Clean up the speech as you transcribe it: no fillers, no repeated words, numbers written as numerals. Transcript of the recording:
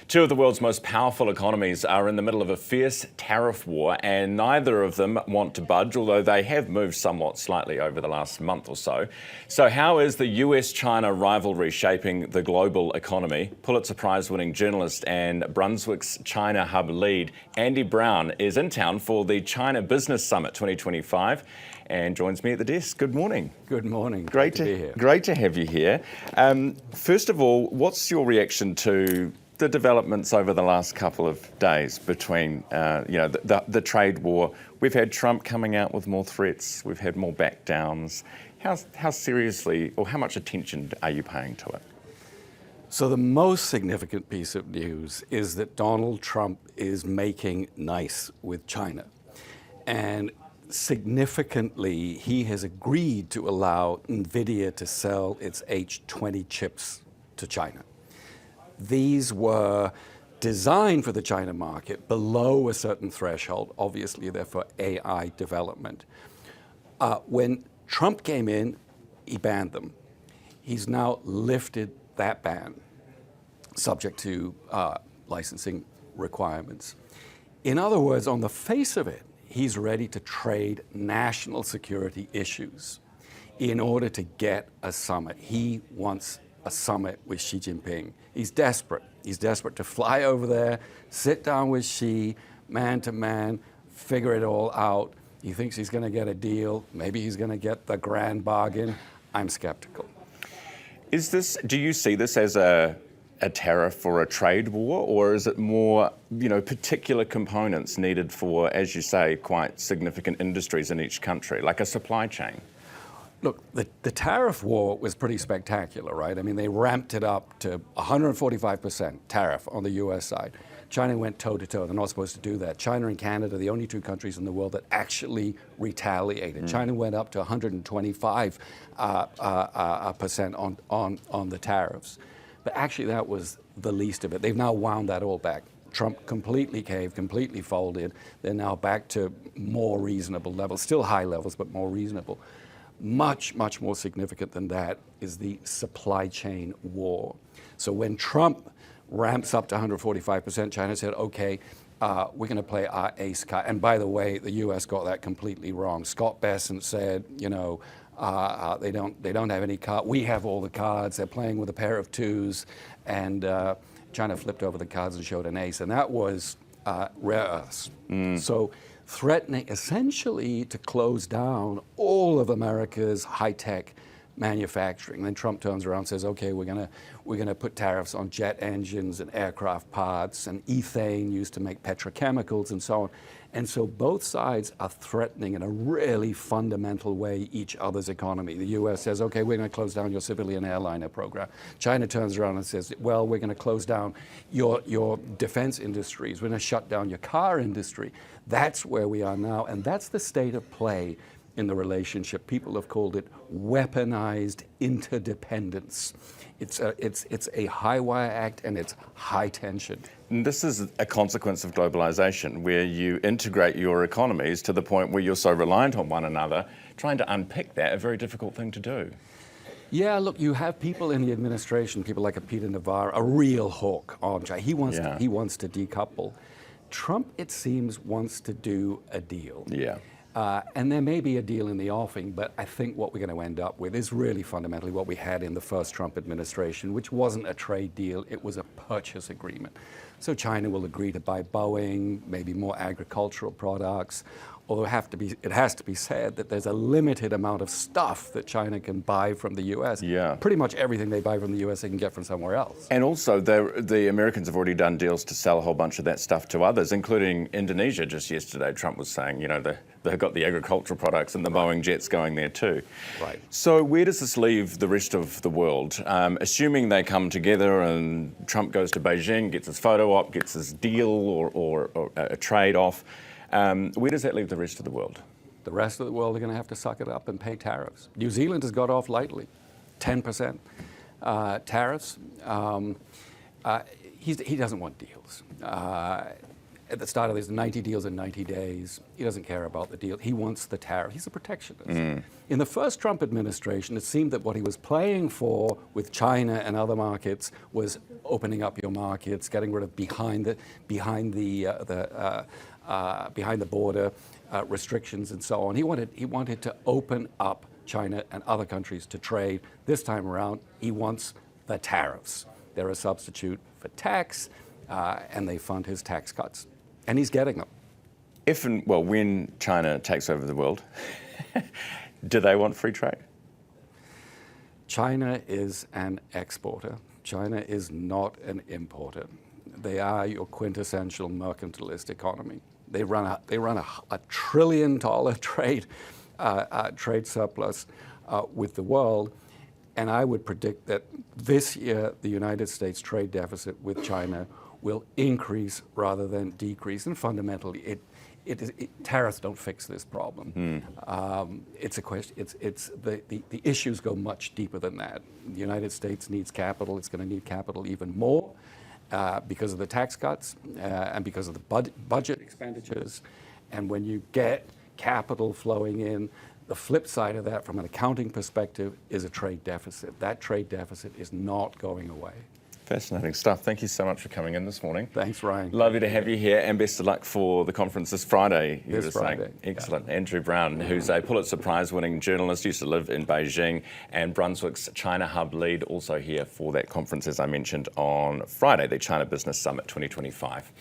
Two of the world's most powerful economies are in the middle of a fierce tariff war, and neither of them want to budge, although they have moved somewhat slightly over the last month or so. So how is the US-China rivalry shaping the global economy? Pulitzer Prize winning journalist and Brunswick's China Hub lead, Andy Browne, is in town for the China Business Summit 2025 and joins me at the desk. Good morning. Good morning. Great to be here. Great to have you here. First of all, what's your reaction to the developments over the last couple of days between, the trade war? We've had Trump coming out with more threats. We've had more backdowns. How seriously or how much attention are you paying to it? So the most significant piece of news is that Donald Trump is making nice with China. And significantly, he has agreed to allow Nvidia to sell its H20 chips to China. These were designed for the China market below a certain threshold. Obviously, they're for AI development. When Trump came in, he banned them. He's now lifted that ban, subject to licensing requirements. In other words, on the face of it, he's ready to trade national security issues in order to get a summit. He wants a summit with Xi Jinping. He's desperate. He's desperate to fly over there, sit down with Xi, man to man, figure it all out. He thinks he's going to get a deal. Maybe he's going to get the grand bargain. I'm skeptical. Do you see this as a tariff or a trade war, or is it more, particular components needed for, as you say, quite significant industries in each country, like a supply chain? Look, the tariff war was pretty spectacular, right? I mean, they ramped it up to 145% tariff on the US side. China went toe-to-toe. They're not supposed to do that. China and Canada are the only two countries in the world that actually retaliated. China went up to 125% on the tariffs. But actually, that was the least of it. They've now wound that all back. Trump completely caved, completely folded. They're now back to more reasonable levels, still high levels, but more reasonable. Much, much more significant than that is the supply chain war. So when Trump ramps up to 145%, China said, okay, we're going to play our ace card. And by the way, the US got that completely wrong. Scott Bessent said, they don't have any cards. We have all the cards. They're playing with a pair of twos. And China flipped over the cards and showed an ace. And that was rare earths. So threatening essentially to close down all of America's high-tech manufacturing. Then Trump turns around and says, okay, we're gonna put tariffs on jet engines and aircraft parts and ethane used to make petrochemicals and so on. And so both sides are threatening in a really fundamental way each other's economy. The US says, okay, we're gonna close down your civilian airliner program. China turns around and says, well, we're gonna close down your defense industries. We're gonna shut down your car industry. That's where we are now, and that's the state of play in the relationship. People have called it weaponized interdependence. It's a high wire act, and it's high tension. And this is a consequence of globalization, where you integrate your economies to the point where you're so reliant on one another. Trying to unpick that, a very difficult thing to do. Yeah, look, you have people in the administration, people like a Peter Navarro, a real hook on China. He wants to decouple. Trump, it seems, wants to do a deal. Yeah. And there may be a deal in the offing, but I think what we're going to end up with is really fundamentally what we had in the first Trump administration, which wasn't a trade deal, it was a purchase agreement. So China will agree to buy Boeing, maybe more agricultural products, although it has to be said that there's a limited amount of stuff that China can buy from the US. Yeah. Pretty much everything they buy from the US they can get from somewhere else. And also, the Americans have already done deals to sell a whole bunch of that stuff to others, including Indonesia. Just yesterday, Trump was saying, they've got the agricultural products and the Boeing jets going there too. Right. So where does this leave the rest of the world? Assuming they come together and Trump goes to Beijing, gets his photo op, gets his deal or a trade off, where does that leave the rest of the world? The rest of the world are going to have to suck it up and pay tariffs. New Zealand has got off lightly, 10% tariffs. He doesn't want deals. At the start of this, 90 deals in 90 days. He doesn't care about the deal. He wants the tariff. He's a protectionist. In the first Trump administration, it seemed that what he was playing for with China and other markets was opening up your markets, getting rid of behind the border restrictions and so on. He wanted to open up China and other countries to trade. This time around, he wants the tariffs. They're a substitute for tax, and they fund his tax cuts. And he's getting them. When China takes over the world, do they want free trade? China is an exporter. China is not an importer. They are your quintessential mercantilist economy. They run a $1 trillion trade surplus with the world, and I would predict that this year the United States trade deficit with China will increase rather than decrease. And fundamentally, tariffs don't fix this problem. It's a question. The issues go much deeper than that. The United States needs capital. It's going to need capital even more because of the tax cuts and because of the budget expenditures. And when you get capital flowing in, the flip side of that, from an accounting perspective, is a trade deficit. That trade deficit is not going away. Fascinating stuff. Thank you so much for coming in this morning. Thanks, Ryan. Lovely to have you here, and best of luck for the conference this Friday. This Friday. Excellent. Yeah. Andrew Browne, who's a Pulitzer Prize winning journalist, used to live in Beijing, and Brunswick's China Hub lead, also here for that conference, as I mentioned, on Friday, the China Business Summit 2025.